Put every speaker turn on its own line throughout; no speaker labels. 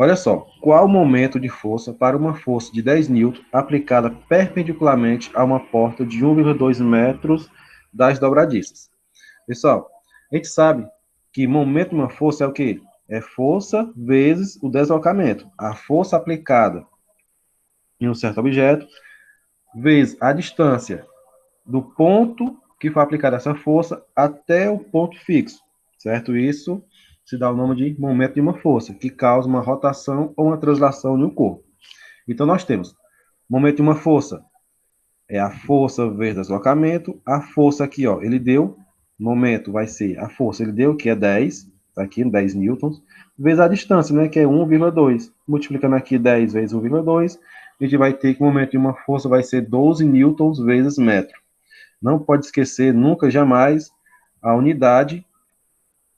Olha só, qual o momento de força para uma força de 10 newtons aplicada perpendicularmente a uma porta de 1,2 metros das dobradiças? Pessoal, a gente sabe que momento de uma força é o quê? É força vezes o deslocamento. A força aplicada em um certo objeto vezes a distância do ponto que foi aplicada essa força até o ponto fixo, certo? Isso se dá o nome de momento de uma força, que causa uma rotação ou uma translação de um corpo. Então, nós temos momento de uma força, é a força vezes deslocamento, a força aqui, ó, ele deu, momento vai ser a força, ele deu, que é 10, tá aqui, 10 newtons, vezes a distância, né, que é 1,2. Multiplicando aqui 10 vezes 1,2, a gente vai ter que o momento de uma força vai ser 12 newtons vezes metro. Não pode esquecer nunca, jamais, a unidade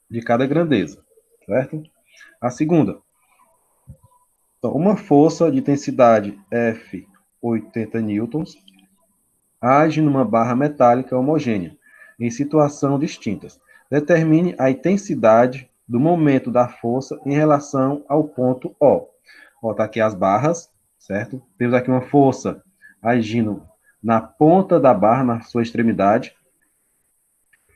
de cada grandeza, certo? A segunda, então, uma força de intensidade F, 80 newtons, age numa barra metálica homogênea, em situações distintas. Determine a intensidade do momento da força em relação ao ponto O. Ó, tá aqui as barras, certo? Temos aqui uma força agindo na ponta da barra, na sua extremidade.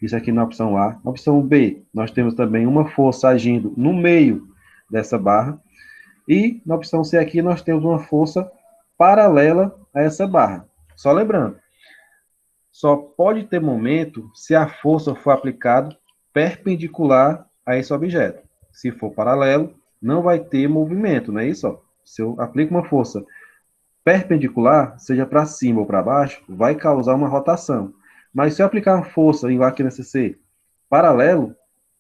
Isso aqui na opção A. Na opção B, nós temos também uma força agindo no meio dessa barra. E na opção C aqui, nós temos uma força paralela a essa barra. Só lembrando, só pode ter momento se a força for aplicada perpendicular a esse objeto. Se for paralelo, não vai ter movimento, não é isso? Se eu aplico uma força perpendicular, seja para cima ou para baixo, vai causar uma rotação. Mas se eu aplicar uma força igual aqui nesse C, paralelo,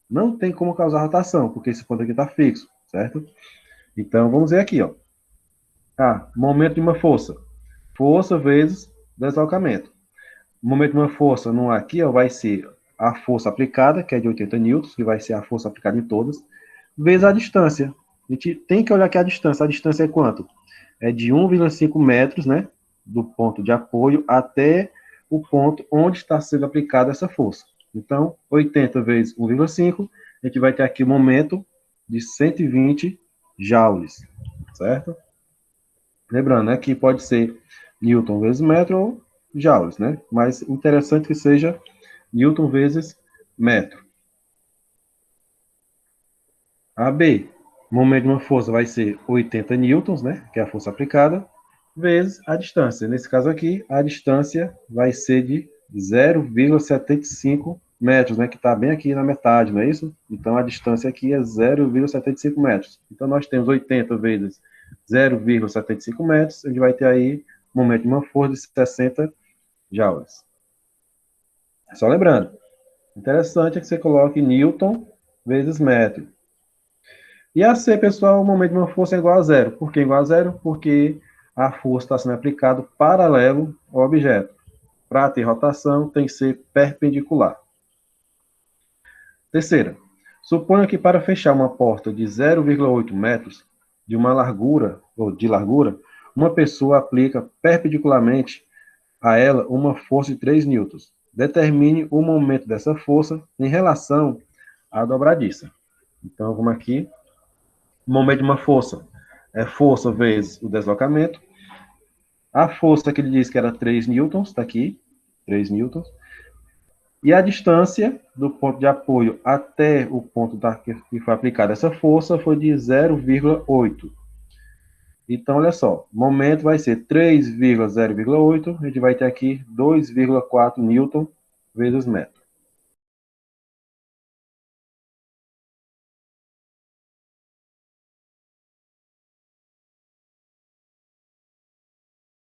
não tem como causar rotação, porque esse ponto aqui está fixo, certo? Então, vamos ver aqui, ó. Momento de uma força. Força vezes deslocamento. O momento de uma força no aqui, ó, vai ser a força aplicada, que é de 80 newtons, que vai ser a força aplicada em todas, vezes a distância. A gente tem que olhar aqui a distância. A distância é quanto? É de 1,5 metros, né? Do ponto de apoio até o ponto onde está sendo aplicada essa força. Então, 80 vezes 1,5, a gente vai ter aqui um momento de 120 joules, certo? Lembrando, né, que pode ser Newton vezes metro ou joules, né? Mas interessante que seja Newton vezes metro. A B, o momento de uma força vai ser 80 newtons, né? Que é a força aplicada, vezes a distância. Nesse caso aqui, a distância vai ser de 0,75 metros, né? Que está bem aqui na metade, não é isso? Então, a distância aqui é 0,75 metros. Então, nós temos 80 vezes 0,75 metros, a gente vai ter aí um momento de uma força de 60 joules. Só lembrando, interessante é que você coloque Newton vezes metro. E a C, pessoal, o momento de uma força é igual a zero. Por que igual a zero? Porque a força está sendo aplicada paralelo ao objeto. Para ter rotação, tem que ser perpendicular. Terceira, suponha que para fechar uma porta de 0,8 metros de uma largura, ou de largura, uma pessoa aplica perpendicularmente a ela uma força de 3 newtons. Determine o momento dessa força em relação à dobradiça. Então, vamos aqui. O momento de uma força é força vezes o deslocamento. A força que ele disse que era 3 newtons, está aqui, 3 newtons. E a distância do ponto de apoio até o ponto que foi aplicada essa força foi de 0,8. Então, olha só, o momento vai ser 3,0,8, a gente vai ter aqui 2,4 newton vezes metro.